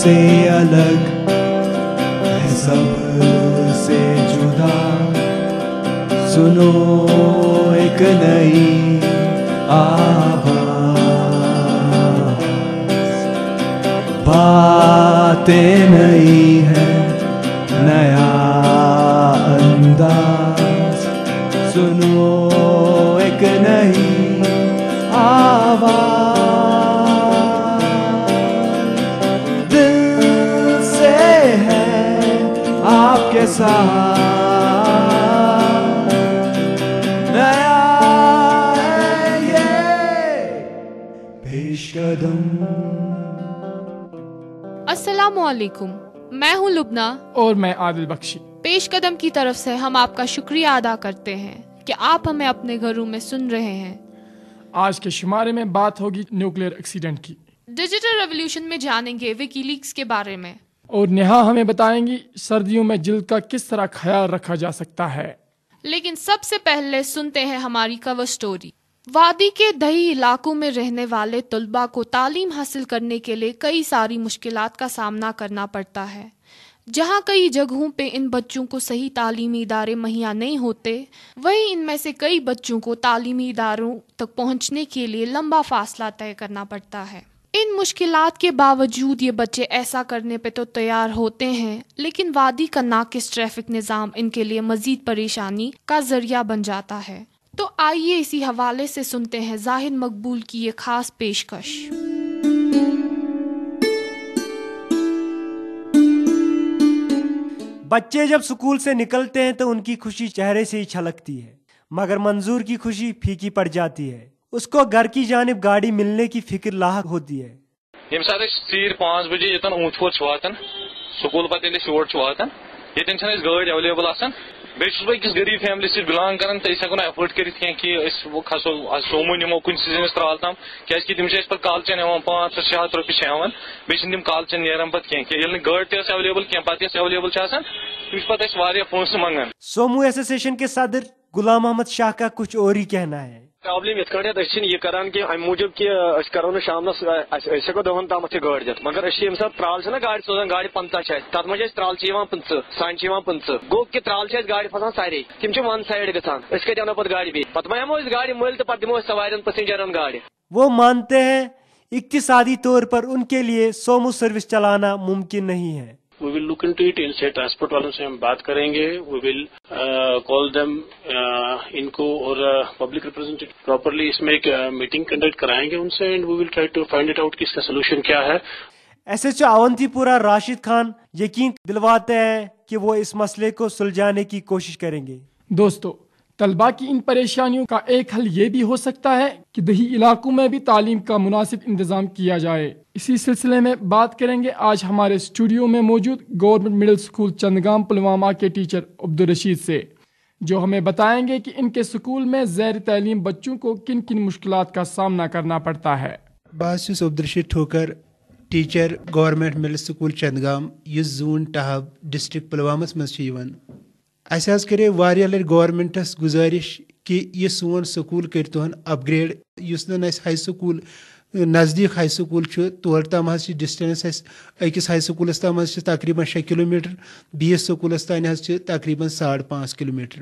سے الگ ہے سب سے جدا. سنو ایک نئی آواز, باتیں نئی ہے نیا انداز. سنو ایک نئی آواز, دل سے ہے آپ کے ساتھ نیا ہے یہ پیش قدم. السلام علیکم, میں ہوں لبنہ اور میں عادل بخشی. پیش قدم کی طرف سے ہم آپ کا شکریہ ادا کرتے ہیں کہ آپ ہمیں اپنے گھروں میں سن رہے ہیں. آج کے شمارے میں بات ہوگی نیوکلیئر ایکسیڈنٹ کی, ڈیجیٹل ریولیوشن میں جانیں گے وکی لیکس کے بارے میں, اور نہا ہمیں بتائیں گی سردیوں میں جلد کا کس طرح خیال رکھا جا سکتا ہے. لیکن سب سے پہلے سنتے ہیں ہماری کور سٹوری. وادی کے دیہی علاقوں میں رہنے والے طلباء کو تعلیم حاصل کرنے کے لیے کئی ساری مشکلات کا سامنا کرنا پڑتا ہے. جہاں کئی جگہوں پہ ان بچوں کو صحیح تعلیمی ادارے مہیا نہیں ہوتے, وہیں ان میں سے کئی بچوں کو تعلیمی اداروں تک پہنچنے کے لیے لمبا فاصلہ طے کرنا پڑتا ہے. ان مشکلات کے باوجود یہ بچے ایسا کرنے پہ تو تیار ہوتے ہیں, لیکن وادی کا ناقص ٹریفک نظام ان کے لیے مزید پریشانی کا ذریعہ بن جاتا ہے. تو آئیے اسی حوالے سے سنتے ہیں زاہد مقبول کی یہ خاص پیشکش. بچے جب اسکول سے نکلتے ہیں تو ان کی خوشی چہرے سے ہی چھلکتی ہے, مگر منظور کی خوشی پھیکی پڑ جاتی ہے. اس کو گھر کی جانب گاڑی ملنے کی فکر لاحق ہوتی ہے. یم سات 5 بجے یتن اونت پور واتان سکول پتہ یور واتان یتن گاڑی اویلیبل آسان. بیس بہت أکس غریب فیملی سۭتۍ بلانگ کران تو ہیٚکو نہٕ ایفٲرڈ کٔرِتھ کینٛہہ کہ کھسو سومو نِمو کُنہِ سیٖزنس ترال تام کیازِ تِم چھِ اَسہِ پتہٕ کالچن ہٮ۪وان 500-600 رۄپیہِ چھِ ہٮ۪وان, بیٚیہِ چھِنہٕ تِم کالچن نیران پتہٕ کینٛہہ ییٚلہِ نہٕ گٲڑۍ تہِ ٲس ایویلیبل کینٛہہ پتہٕ یۄس ایویلیبل چھِ آسان تِم چھِ پتہٕ اَسہِ واریاہ پونٛسہٕ منٛگان. سومو ایسوسیشن کے صدر غلام محمد شاہ کا کچھ اور ہی کہنا ہے. پرابلم یت کھانے یہ کران کہ ام موجود کہ کرو شامنس ہیکو دہن تام گاڑی دت مگر یم سات ترال نا گاڑی سوزان گاڑی 50 تر مجھے ترال 15 سان 15 گو کہ ترال گاڑی پھسان سارے تم ون سائڈ گھان کت انو پہ گاڑی بی پہ ما ہمو گاڑی مل تو پہ دمو سوارن پسنجرن گاڑی. وہ مانتے ہیں اقتصادی طور پر ان کے لیے سومو سروس چلانا ممکن نہیں ہے. We will look into it. ان سے ٹرانسپورٹ والوں سے ہم بات کریں گے. We will call them ان کو اور پبلک ریپرزینٹیٹیو پراپرلی اس میں ایک میٹنگ کنڈکٹ کرائیں گے ان سے, and we will try to find it out کہ اس کا سولوشن کیا ہے. ایس ایچ او اونتی پورہ راشد خان یقین دلواتے ہیں کہ وہ اس مسئلے کو سلجھانے کی کوشش کریں گے. دوستو, طلباء کی ان پریشانیوں کا ایک حل یہ بھی ہو سکتا ہے کہ دیہی علاقوں میں بھی تعلیم کا مناسب انتظام کیا جائے. اسی سلسلے میں بات کریں گے آج ہمارے اسٹوڈیو میں موجود گورنمنٹ مڈل اسکول چندگام پلوامہ کے ٹیچر عبدالرشید سے, جو ہمیں بتائیں گے کہ ان کے اسکول میں زیر تعلیم بچوں کو کن کن مشکلات کا سامنا کرنا پڑتا ہے. بس عبدالرشید ٹھوکر, ٹیچر گورنمنٹ مڈل سکول چندگام یس زون ٹہب ڈسٹرکٹ پلوامس مز اسہ کرے واریاہ لٹہِ گورنمنٹس گزارش کہ یہ سون سکول کرتون اپ گریڈ. اس ہائی سکول نزدیک ہائی سکول تور تام ڈسٹینس اکس ہائی سکولس تام تقریباً 6 کلومیٹر, بیس سکولس تان تقریباً 5.5 کلومیٹر.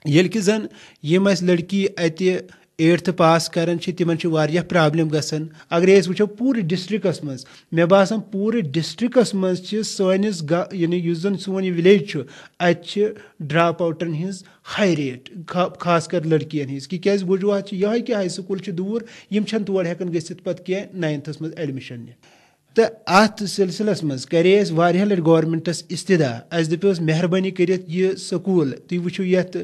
ییٚلہِ کہ زن یم لڑکی اتہ 8th پاس کران تمن واریاہ پرابلم گژھان. اگر أسۍ وٕچھو پوٗرٕ ڈسٹرکس مز, مےٚ باسان پوٗرٕ ڈسٹرکس مز سٲنِس یعنی یُس زن سون یہ ولیج اتہِ ڈراپ آوٹن ہٕنٛز ہائی ریٹ, خاص کر لڑکین ہٕنٛز. کیازِ وجوہات یہ کہ ہائی سکول دور, یم چھنہٕ تور ہٮ۪کان گٔژھِتھ پتہٕ کینٛہہ 9th مز ایڈمشن نِتھ. تو ات سلسلس مز کرے اس واریاہ لٹہِ گورنمنٹس استدا, اس دپیوس مہربانی کٔرِتھ یہ سکول تُہۍ وٕچھِو یتھ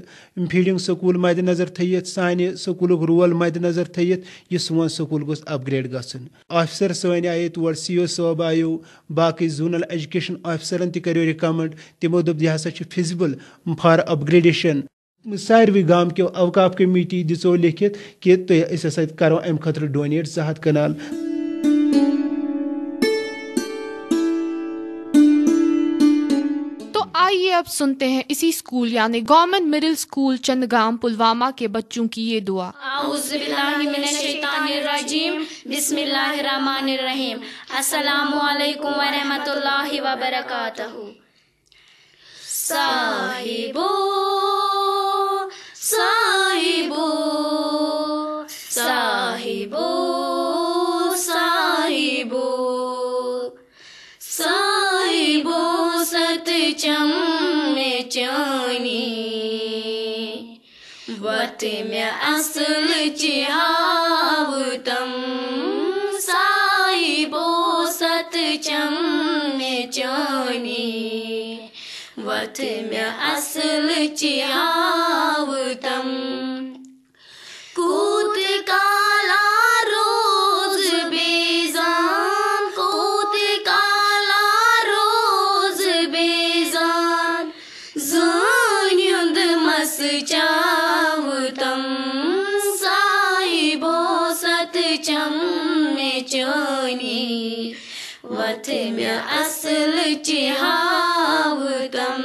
فیڈنگ سکول مد نظر تھٲیِتھ, سانہِ سکولُک رول مد نظر تھٲیِتھ یہ سون سکول گوٚژھ اپ گریڈ گژھُن. آفسر سٲنۍ آیے تور, سی او صٲب آیو, باقٕے زونل ایجوکیشن آفسرن تہِ کریو رِکمنڈ. تِمو دوٚپ یہِ ہسا چھُ فِزبل فار اپ گریڈیشن. ساروٕے گام کیو اوقاف کمیٹی دِژو لیکھِتھ کہ أسۍ ہسا کرو امہِ خٲطرٕ ڈونیٹ 200 کنال. آئیے اب سنتے ہیں اسی اسکول یعنی گورنمنٹ مڈل اسکول چندگام پلوامہ کے بچوں کی یہ دعا. اعوذ باللہ من الشیطان الرجیم بسم اللہ الرحمن الرحیم. السلام علیکم ورحمۃ اللہ وبرکاتہ. صاحبو صاحبو صاحبو صاحبو صاحبو ست چم میں چانی وت میں اصل چہاو تم صاحبو ست چم میں چانی وت میں اصل چہاو تم کوت کالا روز بیزان کوت کالا روز بیزان زان یند مس چاو تم صاحبو ست چم میں چانی وت میں اصل چہاو تم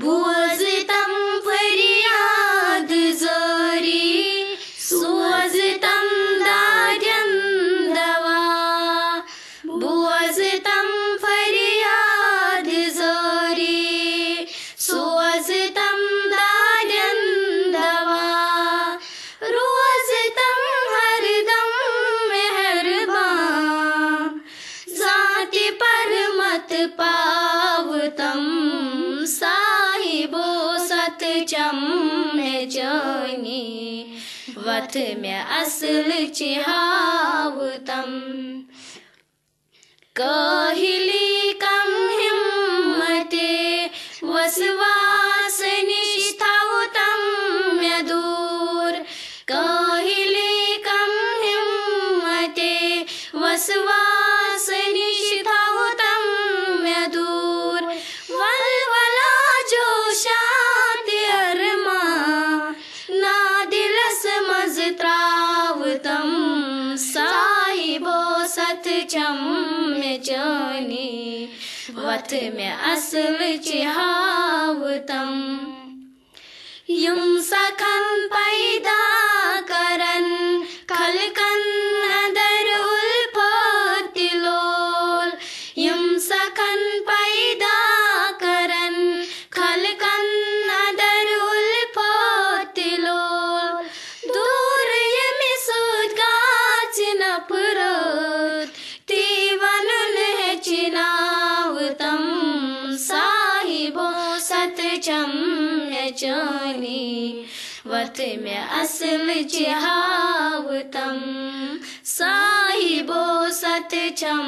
بوزتم فریاد زاری سوزتم دادن دوا بوزتم فریاد زاری سوزتم دادن دوا روزتم ہر دم مہربان ذات پر مت پاو تم صاحبو ست چم میں جانی وت میں اصل چہاو تم کاہلی کم ہمتے وسواس نشتاو تم میں دور کاہلی کم ہمتے وسواس نشتاو تم میں دور ولولا جوشات ارمان نادلس مزتراو تم صاحبو ست چم میں جانی وت میں اصل چہاو تم یم سکھن پیدا کرن خلقن ادر الفت لول یم سکھن پیدا کرن خلقن ادر الفت لول دور یم سود گاچ نپرت تیون چناو تم صاحبو ست چم میں جانی وت میں اصل چہاو تم صاحبو ست چم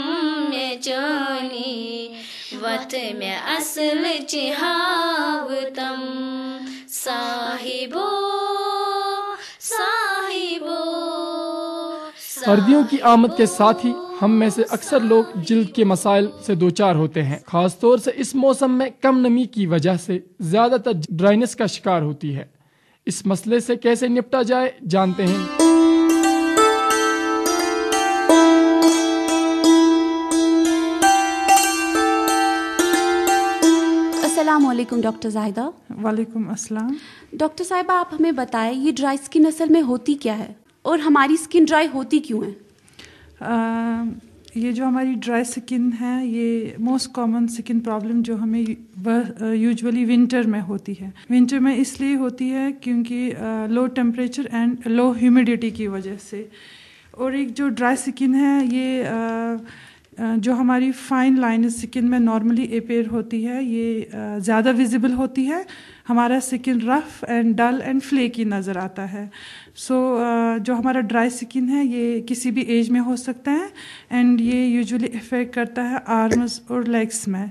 میں جانی وت میں اصل چہاو تم صاحبو صاحبو سردیوں کی آمد کے ساتھ ہی ہم میں سے اکثر لوگ جلد کے مسائل سے دوچار ہوتے ہیں. خاص طور سے اس موسم میں کم نمی کی وجہ سے زیادہ تر ڈرائنس کا شکار ہوتی ہے. اس مسئلے سے کیسے نپٹا جائے جانتے ہیں. السلام علیکم ڈاکٹر زاہدہ. وعلیکم السلام. ڈاکٹر صاحبہ آپ ہمیں بتائیں یہ ڈرائی اسکن اصل میں ہوتی کیا ہے اور ہماری اسکن ڈرائی ہوتی کیوں ہے؟ یہ جو ہماری ڈرائی سکن ہے یہ موسٹ کامن سکن پرابلم جو ہمیں یوجولی ونٹر میں ہوتی ہے. ونٹر میں اس لیے ہوتی ہے کیونکہ لو ٹیمپریچر اینڈ لو ہیومیڈیٹی کی وجہ سے. اور ایک جو ڈرائی سکن ہے یہ جو ہماری فائن لائن سکن میں نارملی اپیئر ہوتی ہے یہ زیادہ ویزیبل ہوتی ہے. ہمارا سکن rough and dull and flaky نظر آتا ہے. سو جو ہمارا ڈرائی سکن ہے یہ کسی بھی ایج میں ہو سکتا ہے اینڈ یہ یوزولی افیکٹ کرتا ہے آرمز اور لیگس میں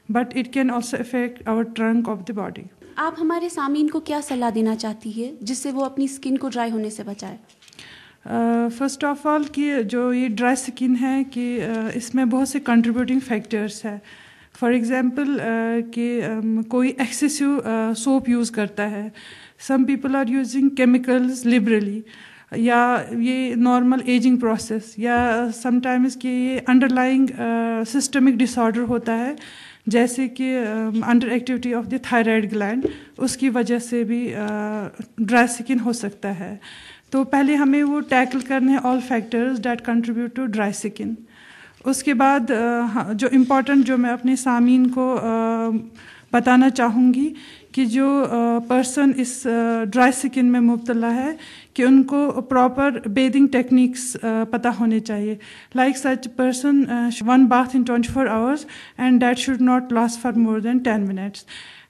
but it can also affect our trunk of the body. آپ ہمارے سامعین کو کیا صلاح دینا چاہتی ہے جس سے وہ اپنی اسکن کو ڈرائی ہونے سے بچائے؟ فرسٹ آف آل کہ جو یہ ڈرائی سکن ہے کہ اس میں بہت سے کنٹریبیوٹنگ فیکٹرس ہے. فار ایگزامپل کہ کوئی ایکسیسو سوپ یوز کرتا ہے. Some people are using chemicals liberally یا یہ نارمل ایجنگ پروسیس یا سم ٹائمز کہ یہ underlying systemic disorder ہوتا ہے جیسے کہ underactivity of the thyroid gland, اس کی وجہ سے بھی ڈرائی سکن ہو سکتا ہے. تو پہلے ہمیں وہ ٹیکل کرنے ہیں all factors that contribute to dry skin. اس کے بعد جو امپورٹنٹ جو میں اپنے سامعین کو بتانا چاہوں گی کہ جو پرسن اس ڈرائی سکن میں مبتلا ہے کہ ان کو پراپر بیدنگ ٹیکنیکس پتہ ہونے چاہیے. Like such person 1 bath in 24 hours and that should not last for more than 10 minutes.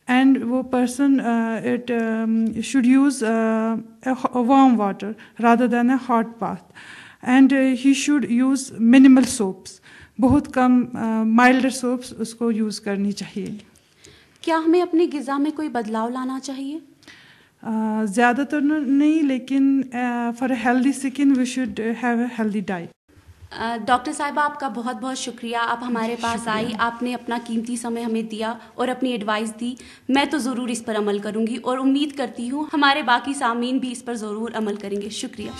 And وہ person should use warm water rather than a hot bath. And he should use minimal soaps. بہت کم milder soaps اس کو use کرنی چاہیے. کیا ہمیں اپنے غذا میں کوئی بدلاؤ لانا چاہیے؟ زیادہ تر نہیں، لیکن for a healthy skin we should have a healthy diet. Doctor صاحبہ آپ کا بہت بہت شکریہ. آپ ہمارے پاس آئی، آپ نے اپنا قیمتی سمے ہمیں دیا اور اپنی ایڈوائس دی. میں تو ضرور اس پر عمل کروں گی اور امید کرتی ہوں ہمارے باقی سامعین بھی اس پر ضرور عمل کریں گے. شکریہ.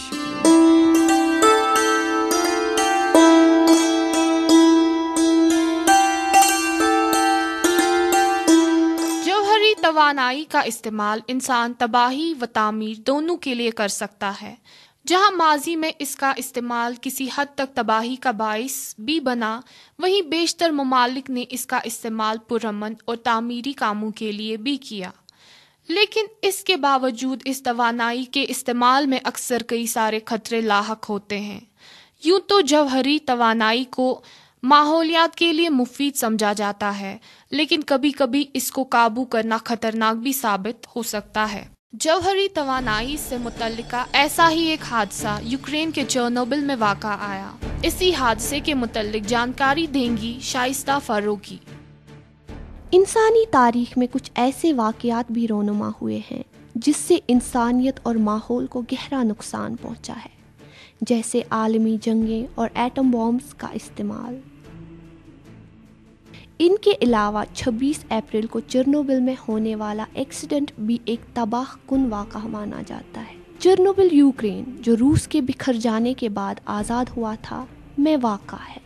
توانائی کا استعمال انسان تباہی و تعمیر دونوں کے لیے کر سکتا ہے. جہاں ماضی میں اس کا استعمال کسی حد تک تباہی کا باعث بھی بنا، وہیں بیشتر ممالک نے اس کا استعمال پرامن اور تعمیری کاموں کے لیے بھی کیا. لیکن اس کے باوجود اس توانائی کے استعمال میں اکثر کئی سارے خطرے لاحق ہوتے ہیں. یوں تو جوہری توانائی کو ماحولیات کے لیے مفید سمجھا جاتا ہے، لیکن کبھی کبھی اس کو قابو کرنا خطرناک بھی ثابت ہو سکتا ہے. جوہری توانائی سے متعلقہ ایسا ہی ایک حادثہ یوکرین کے چرنوبل میں واقع آیا. اسی حادثے کے متعلق جانکاری دیں گی شائستہ فاروقی. انسانی تاریخ میں کچھ ایسے واقعات بھی رونما ہوئے ہیں جس سے انسانیت اور ماحول کو گہرا نقصان پہنچا ہے، جیسے عالمی جنگیں اور ایٹم بامز کا استعمال. ان کے علاوہ 26 اپریل کو چرنوبل میں ہونے والا ایکسیڈنٹ بھی ایک تباہ کن واقعہ مانا جاتا ہے. چرنوبل یوکرین، جو روس کے بکھر جانے کے بعد آزاد ہوا تھا، میں واقع ہے.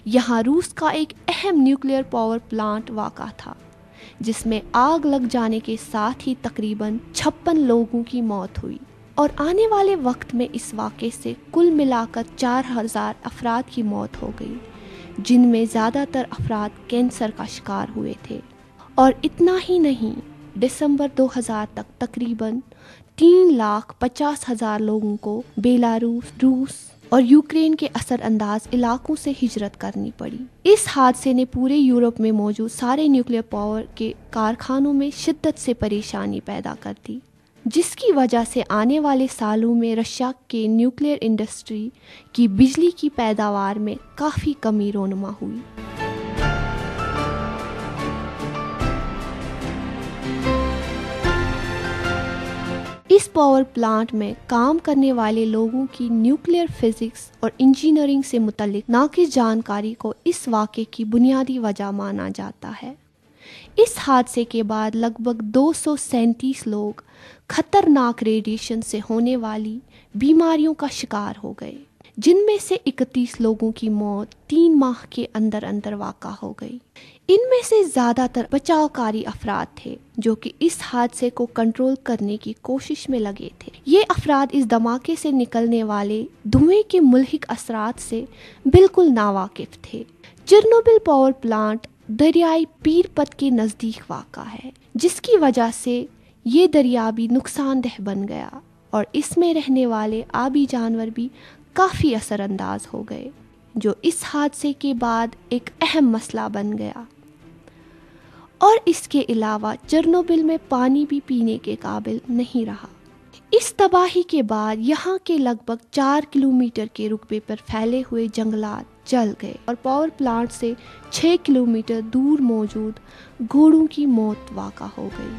یہاں روس کا ایک اہم نیوکلیئر پاور پلانٹ واقع تھا جس میں آگ لگ جانے کے ساتھ ہی تقریباً 56 لوگوں کی موت ہوئی، اور آنے والے وقت میں اس واقعے سے کل ملا کر 4000 افراد کی موت ہو گئی، جن میں زیادہ تر افراد کینسر کا شکار ہوئے تھے. اور اتنا ہی نہیں، دسمبر 2000 تک تقریباً 3,50,000 لوگوں کو بیلاروس، روس اور یوکرین کے اثر انداز علاقوں سے ہجرت کرنی پڑی. اس حادثے نے پورے یورپ میں موجود سارے نیوکلیئر پاور کے کارخانوں میں شدت سے پریشانی پیدا کر دی، جس کی وجہ سے آنے والے سالوں میں رشیا کے نیوکلیئر انڈسٹری کی بجلی کی پیداوار میں کافی کمی رونما ہوئی. اس پاور پلانٹ میں کام کرنے والے لوگوں کی نیوکلیئر فزکس اور انجینئرنگ سے متعلق ناقص جانکاری کو اس واقعے کی بنیادی وجہ مانا جاتا ہے. اس حادثے کے بعد لگ بھگ 237 لوگ خطرناک ریڈیشن سے ہونے والی بیماریوں کا شکار ہو گئے، جن میں سے 31 لوگوں کی موت 3 ماہ کے اندر اندر واقع ہو گئی. ان میں سے زیادہ تر بچاؤ کاری افراد تھے جو کہ اس حادثے کو کنٹرول کرنے کی کوشش میں لگے تھے. یہ افراد اس دھماکے سے نکلنے والے دھوئیں کے مہلک اثرات سے بالکل ناواقف تھے. چرنوبل پاور پلانٹ دریائے پیرپت کے نزدیک واقع ہے، جس کی وجہ سے یہ دریا بھی نقصان دہ بن گیا اور اس میں رہنے والے آبی جانور بھی کافی اثر انداز ہو گئے، جو اس حادثے کے بعد ایک اہم مسئلہ بن گیا. اور اس کے علاوہ چرنوبل میں پانی بھی پینے کے قابل نہیں رہا. اس تباہی کے بعد یہاں کے لگ بھگ 4 کلومیٹر کے رقبے پر پھیلے ہوئے جنگلات جل گئے اور پاور پلانٹ سے 6 کلومیٹر دور موجود گھوڑوں کی موت واقع ہو گئی.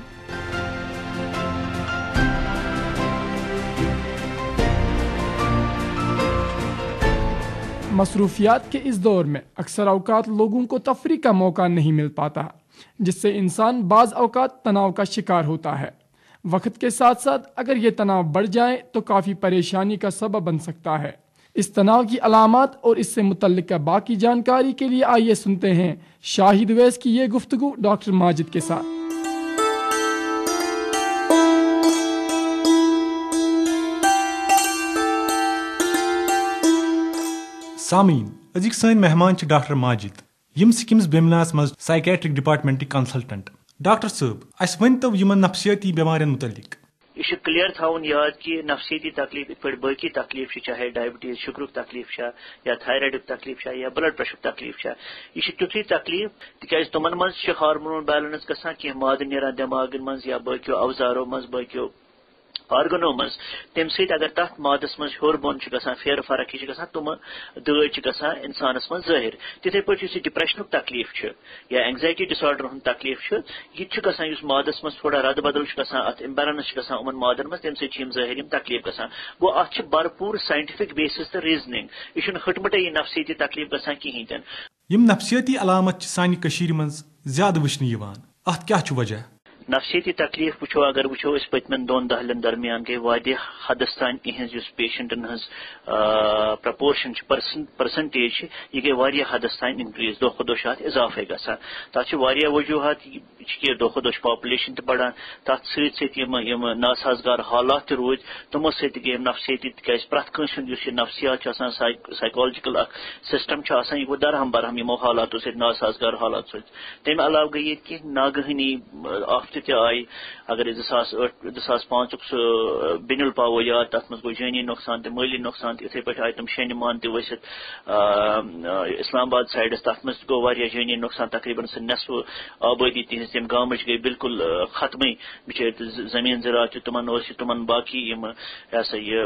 مصروفیات کے اس دور میں اکثر اوقات لوگوں کو تفریح کا موقع نہیں مل پاتا، جس سے انسان بعض اوقات تناؤ کا شکار ہوتا ہے. وقت کے ساتھ ساتھ اگر یہ تناؤ بڑھ جائے تو کافی پریشانی کا سبب بن سکتا ہے. اس تناؤ کی علامات اور اس سے متعلقہ باقی جانکاری کے لیے آئیے سنتے ہیں شاہد ویس کی یہ گفتگو ڈاکٹر ماجد کے ساتھ۔ سامعین، أزِکۍ سٲنۍ مہمان چھِ ڈاکٹر ماجد، یم سکمز بیملاس مز سائکیٹرک ڈپارٹمنٹک کنسلٹنٹ۔ ڈاکٹر صٲب، اَسہِ ؤنۍتو یمن نفسیٲتی بیمارین متعلق۔ یہ کلیئر تھاؤن یاد کہ نفسیتی تکلیف ات پہ باقی تکلیف چاہے ڈائبٹیز شُگرُک تکلیف یا تھائرائڈُک تکلیف یا بلڈ پریشرُک تکلیف یہ تیُتھُے تکلیف تکیازِ تمن مز ہارمون بیلنس گژھان کی مادٕ نیران دٮ۪ماغن مز یا باقیو اوزارو مز باقیو آرگنو مز تمہ سۭتۍ اگر تتھ مادس مز ہیور بۄن چھُ گژھان پھیرٕ فرق یہ گژھان تم دٲدۍ چھِ گژھان انسانس مز ظٲہر۔ تِتھے پٲٹھۍ یُس یہ ڈپریشنُک تکلیف چھُ یا اینگزائٹی ڈس آرڈر ہُنٛد تکلیف چھُ یہ چھُ گژھان یُس مادس مز تھوڑا رد بدل چھُ گژھان اتھ امبیلنس چھُ گژھان یِمن مادن مز تمہ سۭتۍ چھِ یِم ظٲہر یِم تکلیف گژھان۔ گوٚو اتھ چھِ بھرپوٗر ساینٹفک بیسس تہٕ ریزننگ، یہ چھُنہٕ ہٕٹمٕٹے یہ نفسیتی تکلیف گژھان کہیٖنۍ تہِ نہٕ۔ یم نفسیٲتی علامت چھِ سانہِ کٔشیٖرِ منٛز زیادٕ وٕچھنہٕ یِوان، اتھ کیٛاہ چھُ وجہ؟ نفسیتی تکلیف وچھو اگر وچھو اس پتمن دون دہلن درمیان گئی واریاہ حدس تان اہز یس پیشنٹن ہز پرپورشن پرسنٹیج یہ گئی واریاہ حدس تان انکریز، دہ کھۄتہٕ دۄہ اتھ اضافے گژھان۔ تتھ واریاہ وجوہات کہ دہ کھۄتہٕ دۄہ پاپولیشن تہ بڑان، تتھ سۭتۍ یم ناسازگار حالات تہ روٗدۍ تمو سۭتۍ گٔے نفسیتی تکیازِ پرٛٮ۪تھ کٲنٛسہِ ہُنٛد یُس یہ نفسیات چھُ آسان سائیکالجیکل اکھ سسٹم چھُ آسان، یہ گوٚو درہم برہم یمو حالاتو سۭتۍ ناسازگار حالات سۭتۍ۔ تمہِ علاوٕ گٔے ییٚتہِ کینٛہہ ناگہٲنی آفت تہِ آیہِ، اگر 2005 سہ بِنِل پاو یاد، تتھ مز گو جٲنی نقصان تہ مٲلی نقصان تہ، اتھے پٲٹھۍ آیہِ تم شینہِ مان تہ ؤسِتھ اسلام آباد سائڈس، تتھ مز گو واریاہ جٲنی نقصان، تقریباً سہ نصف آبادی تہذ تم گامٕچ گئی بالکل ختمٕے، بچٲرۍ زمین زراعت چھُ تمن اوس تمن باقی یم یہ سا یہ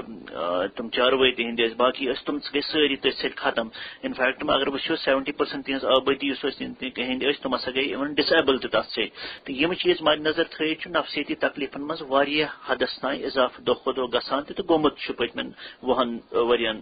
تم چاروٲے تہندۍ ٲسۍ باقی ٲسۍ تم گئی سٲری تٔتھۍ سۭتۍ ختم۔ انفیکٹ اگر وٕچھو 70% تہذ آبادی یُس ٲسۍ ہٕنٛدۍ ٲسۍ تم ہسا گئی اِون ڈسایبل تہ تتھ سۭتۍ۔ تہٕ یِم چیٖز مد نظر تھٲیِتھ چھُ نفسیتی تکلیفن مز واریاہ حدس تام اضافہ دہ کھۄتہٕ دۄہ گژھان تہ گوٚمُت چھُ پٔتمٮ۪ن وُہن ؤرین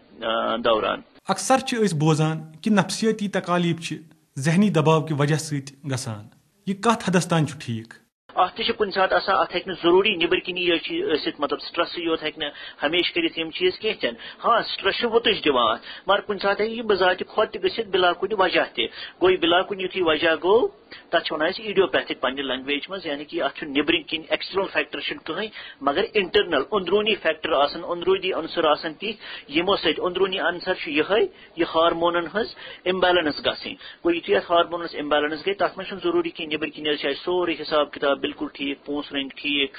دوران۔ اکثر چھِ أسۍ بوزان کہ نفسیٲتی تکالیف چھِ ذہنی دباو کہ وجہ سۭتۍ گژھان، یہ کتھ حدس تام چھُ ٹھیک؟ ات تہ کُنہِ ساتہٕ آسان اتھ ہیٚکہِ نہٕ ضروٗری نیبر کنی ٲسِتھ، مطلب سٹرسٕے یوت ہیٚکہِ نہٕ ہمیشہ کٔرِتھ یِم چیٖز کینٛہہ تہِ نہٕ۔ ہاں سٹرس چھُ وُتٕج دِوان اتھ، مگر کُنہِ ساتہٕ ہیٚکہِ یہِ بذاتہِ خۄد تہِ گٔژھِتھ بلا کُنہِ وجہ تہِ۔ گوٚو یہِ بلا کُنہِ یُتھُے وجہ گوٚو تتھ چھِ ونان أسۍ ایڈیوپیتھک پننہِ لینگویج منٛز، یعنی کہ اتھ چھُ نیبرِم کِنۍ ایکسٹرنل فیکٹر چھُنہٕ کٕہٕنۍ مگر انٹرنل اندروٗنی فیکٹر آسان، اندروٗنی عنصر آسان تِتھۍ یمو سۭتۍ اندروٗنی عنصر چھُ یہ ہارمونن ہٕنٛز امبیلنس گژھٕنۍ۔ گوٚو یُتھُے اتھ ہارمونس امبیلنس گٔے تتھ منٛز چھُنہٕ ضروٗری کینٛہہ نیبر کِنۍ آسہِ سورُے حساب کتاب بالکل ٹھیک، پونٛسہٕ رٔنٛگۍ ٹھیک،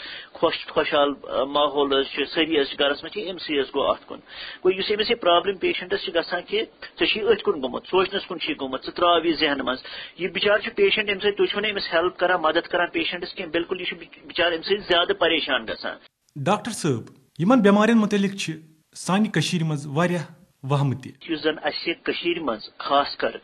خۄشحال ماحول حظ سٲری حظ گرس منٛز أمسٕے حظ گوٚو اتھ کُن۔ گوٚو یُس أمِس یہ پرابلم پیشنٹس چھِ گژھان کہ ژےٚ چھُے أتھۍ کُن گوٚمُت، سونچنس کُن چھُے گوٚمُت، ژٕ تراو یہِ ذہنہٕ منٛز۔ یہِ بِچار چھُ پیشنٹ امہِ سۭتۍ تُہۍ چھِو نہٕ أمِس ہیلپ کران، مدد کران پیشنٹس کینٛہہ، بالکل یہِ چھُ بِچار امہِ سۭتۍ زیادٕ پریشان گژھان۔ ڈاکٹر صٲب، یمن بیمارین متعلق چھِ سانہِ کٔشیٖرِ منٛز واریاہ وہمہٕ تہِ۔ یُس زن اسہِ کٔشیٖرِ منٛز خاص کر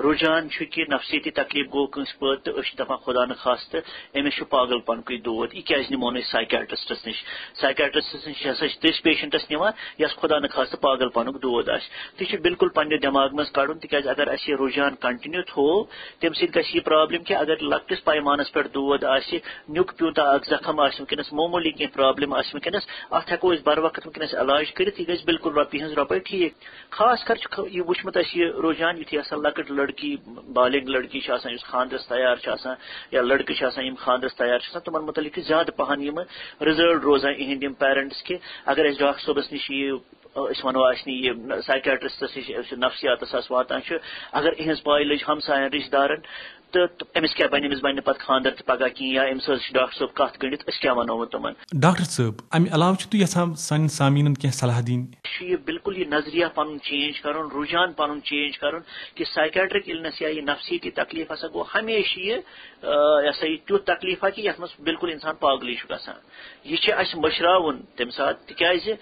رجحان چھُ کہ نفسیتی تکلیف گوٚو کٲنٛسہِ پٲدٕ تہٕ أسۍ چھِ دپان خدا نہٕ خاستہٕ أمِس چھُ پاگل پنکُے دود، یہِ کیازِ نِمون أسۍ سائکیٹرسٹس نِش؟ سائکیٹرسٹس نِش ہسا چھِ تٔسۍ پیشنٹس نِوان یس خدا نہٕ خاستہٕ پاگل پنُک دود آسہِ۔ تہِ چھُ بالکل پننہِ دٮ۪ماغ منٛز کڑُن، تِکیازِ اگر اسہِ یہِ رجحان کنٹنیو تھوو تمہِ سۭتۍ گژھِ یہِ پرابلم کہ اگر لۄکٹِس پیمانس پٮ۪ٹھ دود آسہِ، نیُک پیوٗتاہ اکھ زخم آسہِ وٕنکیٚنس، معموٗلی کینٛہہ پرابلم آسہِ وٕنکیٚنس، اتھ ہٮ۪کو أسۍ بر وقت وٕنکیٚنس علاج کٔرِتھ، یہِ گژھِ بالکل رۄپیہِ ہٕنٛز رۄپے ٹھیک۔ خاص کر چھُ یہِ وٕچھمُت اسہِ یہِ رجحان یُتھُے ہسا لۄکٕٹ لڑکی بالغ لڑکی چھِ آسان یُس خاندرس تیار چھِ آسان، یا لڑکہٕ چھِ آسان یِم خاندرس تیار چھِ آسان، تِمن متعلق چھِ زیادٕ پہن یِم رِزٲرٕڈ روزان یِہنٛدۍ یِم پیرنٹس کہِ اگر أسۍ ڈاکٹر صٲبس نِش یِیِو، أسۍ ونو اسہِ نہٕ یہِ سائکیٹرسٹس نِش نفسیاتس آسہِ واتان چھُ، اگر إہنٛز پاے لٔج ہمساین رشتہٕ دارن تہٕ أمِس کیٛاہ بنہِ، أمِس بنہِ نہٕ پتہٕ خاندر تہِ پگاہ کِہیٖنۍ، یا أمِس حظ چھُ ڈاکٹر صٲب کتھ گٔنڈِتھ، أسۍ کیٛاہ ونو تِمن؟ ڈاکٹر صٲب، امہِ علاوٕ چھُ تُہۍ یژھان سانٮ۪ن سامعیٖنن کینٛہہ صلاح دِنۍ؟ چھُ یہِ بالکل یہِ نظریہ پنُن چینج کرُن، رجحان پنُن چینج کرُن کہ سائکیٹرک النس یا یہ نفسیتی تکلیف ہسا گوٚو ہمیشہ یہ سا یہ تیُتھ تکلیفا کہ یتھ منٛز بالکل انسان پاگلٕے چھُ گژھان۔ یہ چھُ اسہِ مٔشراوُن تمہِ ساتہٕ، تِکیازِ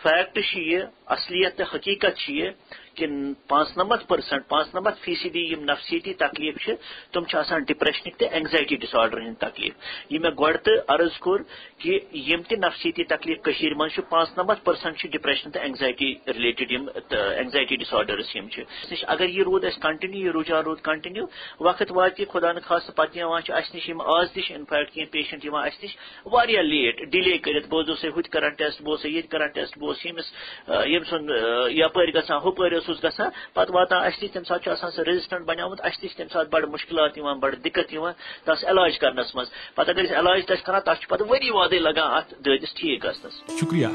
فیکٹ چھُ یہ، اصلیت تہٕ حقیقت چھُ یہ کہ 95% یم نفسیتی تکلیف چھ تم چھ آسان ڈپریشنک تے اینگزائٹی ڈس آرڈر ہند تکلیف یہ میں گوڑ تو عرض کور کہ یم تہ نفسیتی تکلیف کشیر من 95% ڈپریشن تے اینگزائٹی ریلیٹڈ یم اینگزائٹی ڈس آرڈرز یم چھ اگر یہ رود اس کنٹینیو یہ رجحان رود کنٹینیو وقت وات خدا نخواست پتہ اس نش آز تش انفیکٹ کی پیشنٹ اس نش واریاہ لیٹ ڈیلے کرت بوزو سے ہت کران ٹیسٹ بوس یہ کران ٹیسٹ بوس یم سن یپر گھان ہپر گھان پتہ واتان اس نش تمہ سات سہ ریزسٹنٹ بنیومت اس نش تمہ سات بڑ مشکلات بڑ دقت تس علاج کرنس مز پتہ اگر علاج تس کران تس پتہ وری وادے لگان ات دٲدِس ٹھیک گژھنس. شکریہ.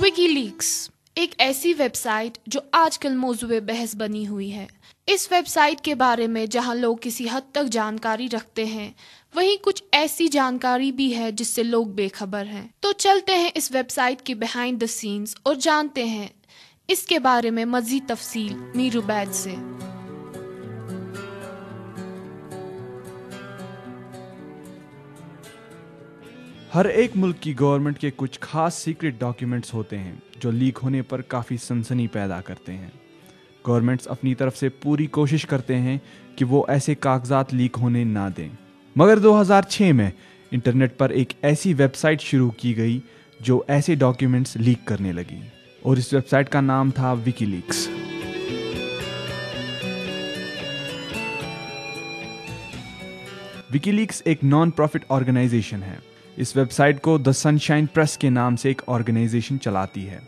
وکی لیکس ایک ایسی ویب سائٹ جو آج کل موضوع بحث بنی ہوئی ہے. اس ویب سائٹ کے بارے میں جہاں لوگ کسی حد تک جانکاری رکھتے ہیں وہیں کچھ ایسی جانکاری بھی ہے جس سے لوگ بے خبر ہیں. تو چلتے ہیں اس ویب سائٹ کے بیہائنڈ دا سینز اور جانتے ہیں اس کے بارے میں مزید تفصیل میر عبید سے. ہر ایک ملک کی گورنمنٹ کے کچھ خاص سیکرٹ ڈاکیومنٹس ہوتے ہیں جو لیک ہونے پر کافی سنسنی پیدا کرتے ہیں. گورنمنٹس اپنی طرف سے پوری کوشش کرتے ہیں کہ وہ ایسے کاغذات لیک ہونے نہ دیں. مگر 2006 میں انٹرنیٹ پر ایک ایسی ویب سائٹ شروع کی گئی جو ایسے ڈاکیومنٹس لیک کرنے لگی اور اس ویب سائٹ کا نام تھا وکی لیکس. وکی لیکس ایک نان پروفٹ آرگنائزیشن ہے. اس ویب سائٹ کو دا سن شائن پریس کے نام سے ایک آرگنائزیشن چلاتی ہے.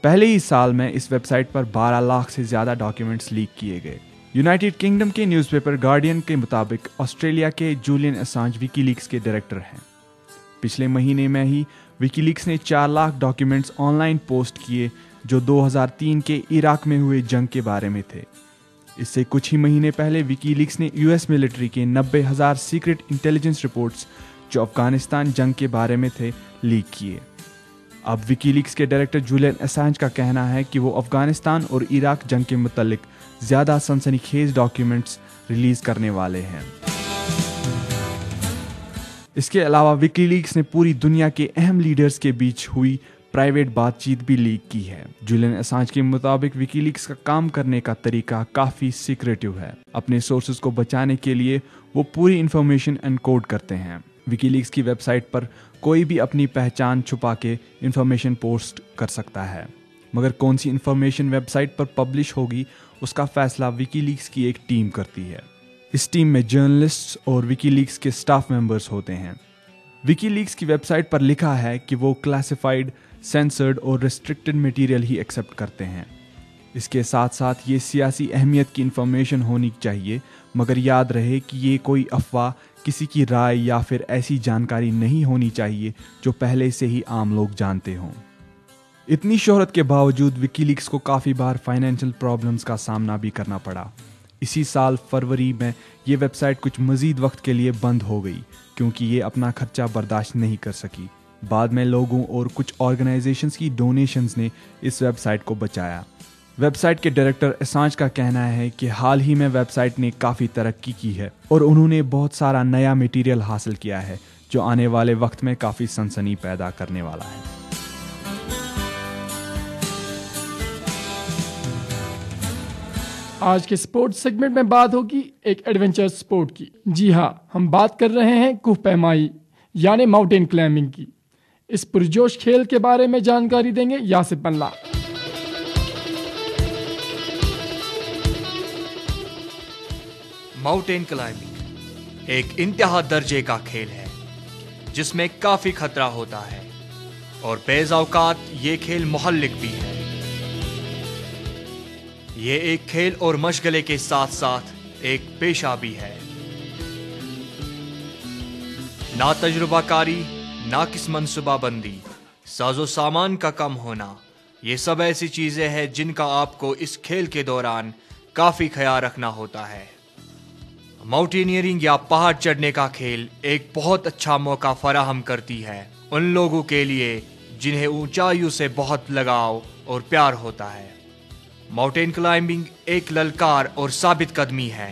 پہلے ہی سال میں اس ویب سائٹ پر 12 لاکھ سے زیادہ ڈاکیومنٹس لیک کیے گئے. یونائٹڈ کنگڈم کے نیوز پیپر گارڈین کے مطابق آسٹریلیا کے جولین اسانج وکی لیکس کے ڈائریکٹر ہیں. پچھلے مہینے میں ہی وکی لیکس نے 4 lakh documents on line post کیے جو 2003 کے عراق میں ہوئے جنگ کے بارے میں تھے. اس سے کچھ ہی مہینے پہلے وکی لیکس نے US ملٹری کے 90,000 سیکرٹ انٹیلیجنس رپورٹس جو افغانستان جنگ کے بارے میں تھے لیک کیے. اب وکی لیکس کے ڈائریکٹر جولین اسانج کا کہنا ہے کہ وہ افغانستان اور عراق جنگ کے متعلق زیادہ سنسنی خیز ڈاکیومنٹس ریلیز کرنے والے ہیں. اس کے علاوہ وکی لیکس نے پوری دنیا کے اہم لیڈرز کے بیچ ہوئی پرائیویٹ بات چیت بھی لیک کی ہے. جولین اسانج کے مطابق وکی لیکس کا کام کرنے کا طریقہ کافی سیکریٹو ہے. اپنے سورسز کو بچانے کے لیے وہ پوری انفارمیشن انکوڈ کرتے ہیں. وکی لیکس کی ویب سائٹ پر کوئی بھی اپنی پہچان چھپا کے انفارمیشن پوسٹ کر سکتا ہے. مگر کون سی انفارمیشن ویب سائٹ پر پبلش ہوگی اس کا فیصلہ وکی لیکس کی ایک ٹیم کرتی ہے. اس ٹیم میں جرنلسٹس اور وکی لیکس کے سٹاف ممبرز ہوتے ہیں. وکی لیکس کی ویب سائٹ پر لکھا ہے کہ وہ کلاسیفائڈ، سینسرڈ اور ریسٹرکٹڈ میٹیریل ہی ایکسیپٹ کرتے ہیں. اس کے ساتھ ساتھ یہ سیاسی اہمیت کی انفارمیشن ہونی چاہیے، مگر یاد رہے کہ یہ کوئی افواہ، کسی کی رائے یا پھر ایسی جانکاری نہیں ہونی چاہیے جو پہلے سے ہی عام لوگ جانتے ہوں. اتنی شہرت کے باوجود وکی لیکس کو کافی بار فائنینشیل پرابلمز کا سامنا بھی کرنا پڑا. اسی سال فروری میں یہ ویب سائٹ کچھ مزید وقت کے لیے بند ہو گئی کیونکہ یہ اپنا خرچہ برداشت نہیں کر سکی. بعد میں لوگوں اور کچھ آرگنائزیشنز کی ڈونیشنز نے اس ویب سائٹ کو بچایا. ویب سائٹ کے ڈائریکٹر اسانج کا کہنا ہے کہ حال ہی میں ویب سائٹ نے کافی ترقی کی ہے اور انہوں نے بہت سارا نیا میٹیریل حاصل کیا ہے جو آنے والے وقت میں کافی سنسنی پیدا کرنے والا ہے. آج کے سپورٹ سیگمنٹ میں بات ہوگی ایک ایڈونچر سپورٹ کی. جی ہاں، ہم بات کر رہے ہیں کوہ پیمائی یعنی ماؤنٹین کلائمبنگ کی. اس پرجوش کھیل کے بارے میں جانکاری دیں گے یاسر پنلا. ماؤنٹین کلائمبنگ ایک انتہا درجے کا کھیل ہے جس میں کافی خطرہ ہوتا ہے اور بعض اوقات یہ کھیل مہلک بھی ہے. یہ ایک کھیل اور مشغلے کے ساتھ ساتھ ایک پیشہ بھی ہے. نہ تجربہ کاری، ناقص منصوبہ بندی، ساز و سامان کا کم ہونا، یہ سب ایسی چیزیں ہیں جن کا آپ کو اس کھیل کے دوران کافی خیال رکھنا ہوتا ہے. ماؤنٹینئرنگ یا پہاڑ چڑھنے کا کھیل ایک بہت اچھا موقع فراہم کرتی ہے ان لوگوں کے لیے جنہیں اونچائیوں سے بہت لگاؤ اور پیار ہوتا ہے. ماؤنٹین کلائمبنگ ایک للکار اور ثابت قدمی ہے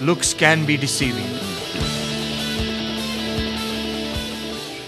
looks can be deceiving।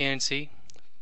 ANC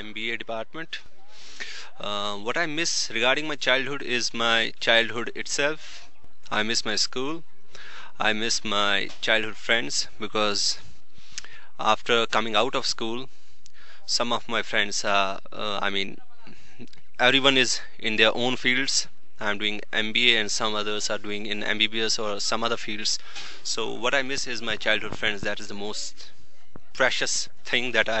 MBA department. What I miss regarding my childhood is my childhood itself. I miss my school. I miss my childhood friends, because after coming out of school, some of my friends everyone is in their own fields. I'm doing MBA and some others are doing in MBBS or some other fields. So what I miss is my childhood friends. That is the most precious thing that I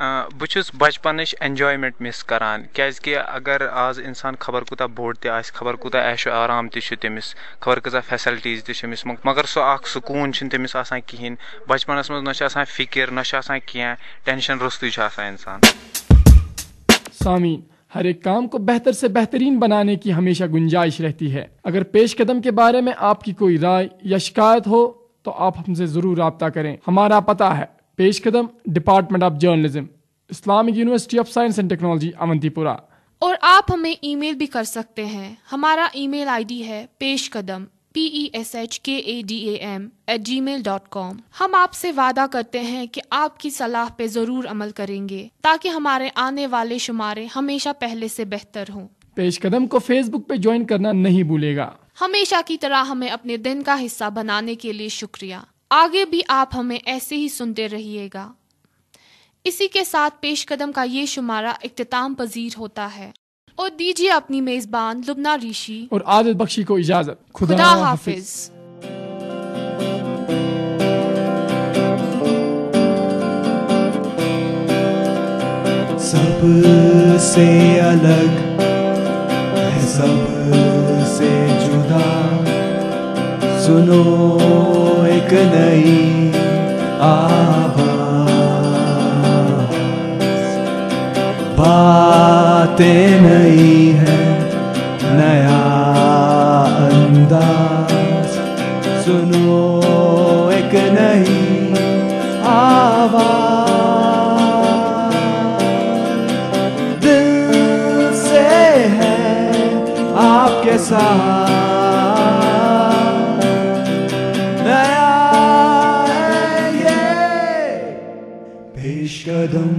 بہٕ چھُس بچپنٕچ enjoyment miss کران کیٛازِکہِ اگر آز اِنسان خبر کوٗتاہ بوٚڑ تہِ آسہِ، خبر کوٗتاہ عیش و آرام تہِ چھُ تٔمِس، خبر کۭژاہ فیسلٹیٖز تہِ چھِ أمِس، مگر سُہ اکھ سکوٗن چھُنہٕ تٔمِس آسان کِہیٖنۍ بچپنس منٛز، نہ چھِ آسان فِکر نہ چھِ آسان کینٛہہ، ٹٮ۪نشن روٚستُے چھُ آسان اِنسان۔ سامعین، ہر ایک کام کو بہتر سے بہترین بنانے کی ہمیشہ گنجائش رہتی ہے۔ اگر پیش قدم کے بارے میں آپ کی کوئی رائے یا شکایت ہو تو آپ ہم سے ضرور رابطہ کریں۔ ہمارا پتہ ہے پیش قدم، Department of Journalism, Islamic University of Science and Technology, Awantipora. اور آپ ہمیں ای میل بھی کر سکتے ہیں۔ ہمارا ای میل ID ہے پیش قدم peshkadam@gmail.com۔ ہم آپ سے وعدہ کرتے ہیں کہ آپ کی صلاح پہ ضرور عمل کریں گے تاکہ ہمارے آنے والے شمارے ہمیشہ پہلے سے بہتر ہوں۔ پیش قدم کو فیس بک پہ جوائن کرنا نہیں بھولے گا۔ ہمیشہ کی طرح ہمیں اپنے دن کا حصہ بنانے کے لیے شکریہ۔ آگے بھی آپ ہمیں ایسے ہی سنتے رہیے گا۔ اسی کے ساتھ پیش قدم کا یہ شمارہ اختتام پذیر ہوتا ہے، اور دیجیے اپنی میزبان لبنہ ریشی اور عادت بخشی کو اجازت۔ خدا حافظ۔ سب سے الگ ہے، سب سے جدا، سنو ایک نئی آواز، باتیں نئی ہیں، نیا انداز، سنو ایک نئی آواز، دل سے ہے آپ کے ساتھ، نیا ہے یہ پیش قدم۔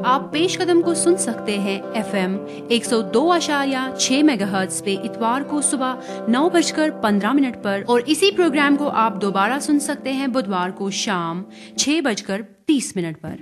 آپ پیش قدم کو سن سکتے ہیں FM 102.6 MHz پہ اتوار کو صبح 9:15 پر، اور اسی پروگرام کو آپ دوبارہ سن سکتے ہیں بدوار کو شام 6:30 پر۔